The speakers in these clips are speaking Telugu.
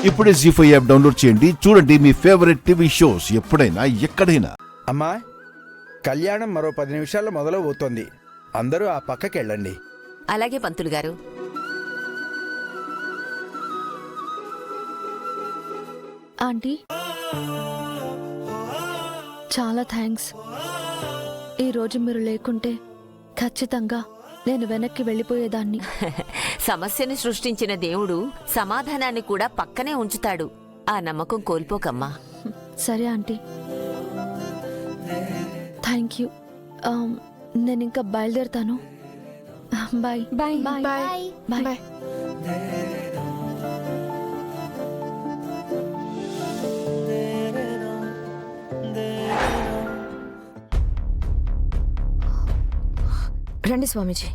ఇప్పుడే జీ5 యాప్ డౌన్లోడ్ చేయండి. చూడండి మీ ఫేవరెట్ టీవీ షోస్ ఎప్పుడైనా ఎక్కడైనా. అమ్మా, కళ్యాణం మరో 10 నిమిషాల్లో మొదలవుతోంది. అందరూ ఆ పక్కకి వెళ్ళండి. అలాగే పంతులు గారు. ఆంటీ, చాలా థ్యాంక్స్. ఈరోజు మీరు లేకుంటే ఖచ్చితంగా నేను వెనక్కి వెళ్ళిపోయేదాన్ని. సమస్యని సృష్టించిన దేవుడు సమాధానాన్ని కూడా పక్కనే ఉంచుతాడు. ఆ నమ్మకం కోల్పోకమ్మా. సరే ఆంటీ, థ్యాంక్ యూ. నేను ఇంకా బయలుదేరుతాను. Bye bye bye bye. రండి స్వామీజీ.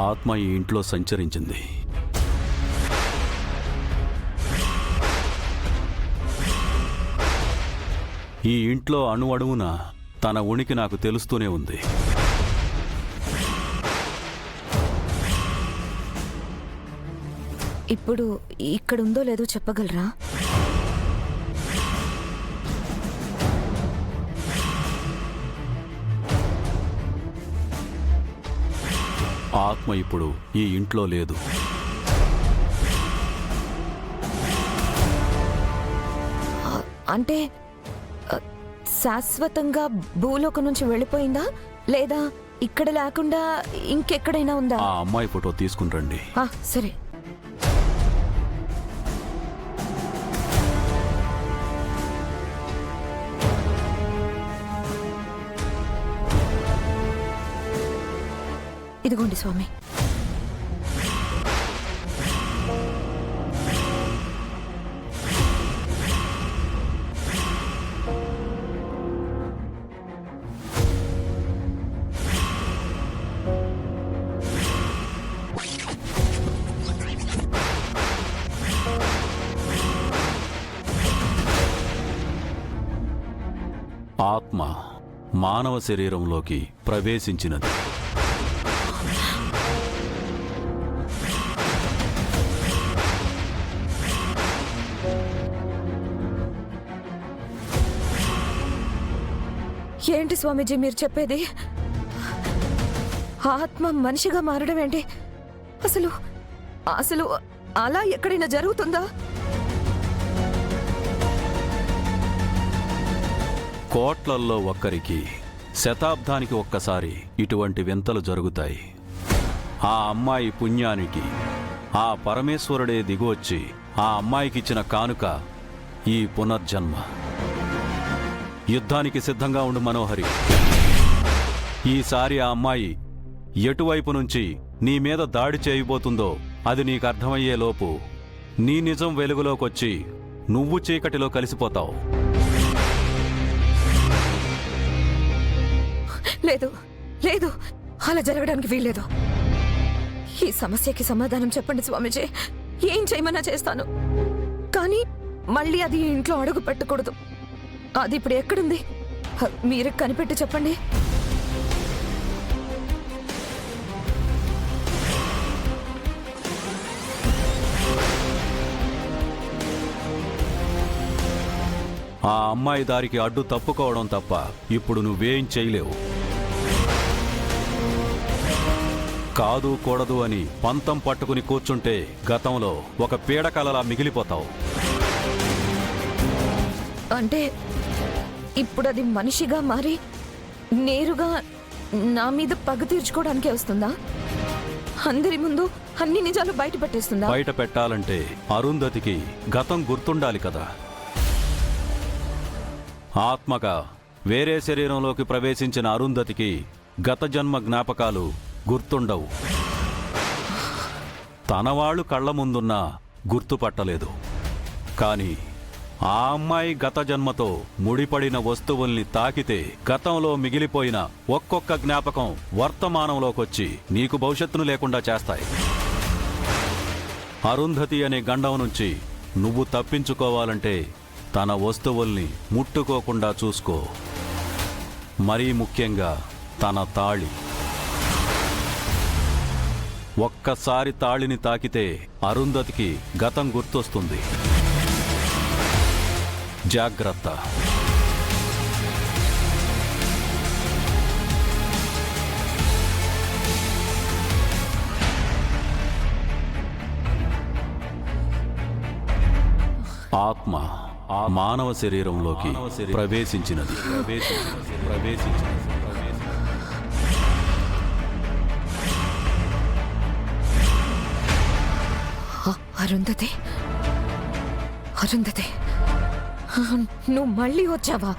ఆత్మ ఈ ఇంట్లో సంచరించింది. ఈ ఇంట్లో అణువణువున తన ఉనికి నాకు తెలుస్తూనే ఉంది. ఇప్పుడు ఇక్కడుందో లేదో చెప్పగలరా? ఆత్మ ఇప్పుడు ఈ ఇంట్లో లేదు. అంటే శాశ్వతంగా భూలోకం నుంచి వెళ్ళిపోయిందా, లేదా ఇక్కడ లేకుండా ఇంకెక్కడైనా ఉందా? ఆ అమ్మాయి ఫోటో తీసుకుని రండి. సరే. ఇదిగోండి స్వామి. ఆత్మ మానవ శరీరంలోకి ప్రవేశించినది. ఏంటి స్వామీజీ మీరు చెప్పేది? ఆత్మ మనిషిగా మారడం ఏంటి? అసలు అసలు అలా ఎక్కడైనా జరుగుతుందా? కోట్లల్లో ఒక్కరికి, శతాబ్దానికి ఒక్కసారి ఇటువంటి వింతలు జరుగుతాయి. ఆ అమ్మాయి పుణ్యానికి ఆ పరమేశ్వరుడే దిగువచ్చి ఆ అమ్మాయికిచ్చిన కానుక ఈ పునర్జన్మ. యుద్ధానికి సిద్ధంగా ఉండు మనోహరి. ఈసారి ఆ అమ్మాయి ఎటువైపు నుంచి నీ మీద దాడి చేయబోతుందో అది నీకు అర్థమయ్యేలోపు నీ నిజం వెలుగులోకొచ్చి నువ్వు చీకటిలో కలిసిపోతావు. లేదు లేదు, అలా జరగడానికి వీల్లేదు. ఈ సమస్యకి సమాధానం చెప్పండి స్వామీజీ. ఏం చేయమన్నా చేస్తాను, కానీ మళ్ళీ అది ఇంట్లో అడుగు పెట్టకూడదు. అది ఇప్పుడు ఎక్కడుంది? మీరే కనిపెట్టి చెప్పండి. ఆ అమ్మాయి దారికి అడ్డు తప్పుకోవడం తప్ప ఇప్పుడు నువ్వేం చేయలేవు. కాదు కూడదు అని పంతం పట్టుకుని కూర్చుంటే గతంలో ఒక పీడకలలా మిగిలిపోతావు. అంటే ఇప్పుడు అది మనిషిగా మారి నేరుగా నా మీద పగ తీర్చుకోవడానికే వస్తుందా? అందరి ముందు అన్ని నిజాలు బయట పెట్టేస్తుందా? బయట పెట్టాలంటే అరుంధతికి గతం గుర్తుండాలి కదా. ఆత్మగా వేరే శరీరంలోకి ప్రవేశించిన అరుంధతికి గత జన్మ జ్ఞాపకాలు గుర్తుండవు. తనవాళ్లు కళ్ల ముందున్నా గుర్తుపట్టలేదు. కానీ ఆ అమ్మాయి గత జన్మతో ముడిపడిన వస్తువుల్ని తాకితే గతంలో మిగిలిపోయిన ఒక్కొక్క జ్ఞాపకం వర్తమానంలోకొచ్చి నీకు భవిష్యత్తును లేకుండా చేస్తాయి. అరుంధతి అనే గండం నుంచి నువ్వు తప్పించుకోవాలంటే తన వస్తువుల్ని ముట్టుకోకుండా చూసుకో. మరీ ముఖ్యంగా తన తాళి. ఒక్కసారి తాళిని తాకితే అరుంధతికి గతం గుర్తొస్తుంది. జాగ్రత్త. ఆత్మ మానవ శరీరంలోకి ప్రవేశించినది. అరుంధతి, అరుంధతి, నువ్వు మళ్ళీ వచ్చావా?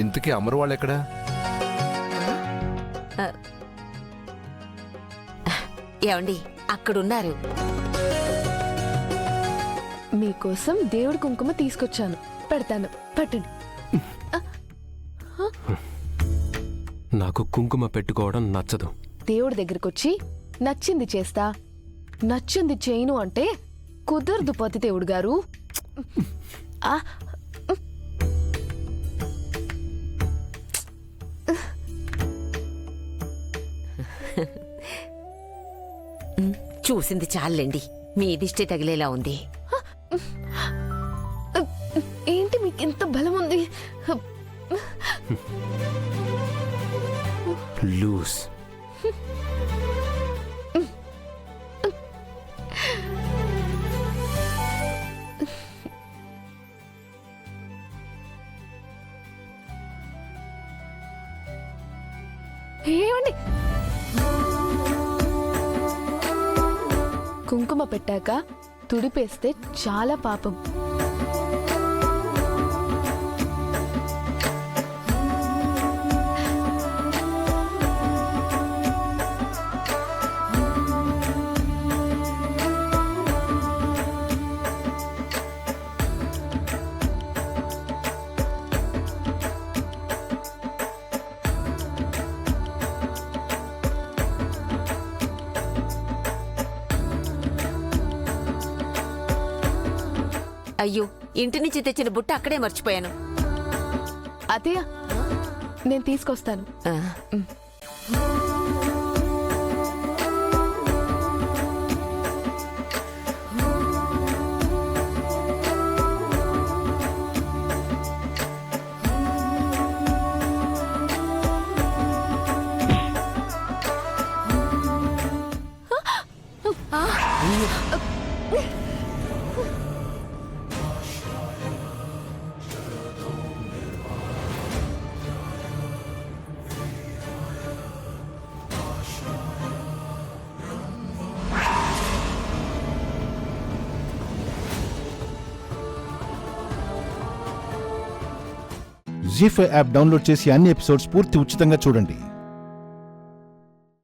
ఇంతకీ అమరు వాళ్ళు ఎక్కడా? ఏమండి, అక్కడున్నారు. మీకోసం దేవుడి కుంకుమ తీసుకొచ్చాను, పెడతాను, పట్టండి. నాకు కుంకుమ పెట్టుకోవడం నచ్చదు. దేవుడి దగ్గరకు వచ్చి నచ్చింది చేస్తా, నచ్చింది చేయను అంటే కుదరదు పతి దేవుడు గారు. చూసింది చాలండి, మీ దిష్టి తగిలేలా ఉంది. ఏంటి మీకు ఎంత బలం ఉంది? లూస్. ఏమండి, కుంకుమ పెట్టాక తుడిపేస్తే చాలా పాపం. అయ్యో, ఇంటి నుంచి తెచ్చిన బుట్ట అక్కడే మర్చిపోయాను. అత్తయ్య, నేను తీసుకొస్తాను. ఆ, జీ5 యాప్ డౌన్లోడ్ చేసి అన్ని ఎపిసోడ్స్ పూర్తి ఉచితంగా చూడండి.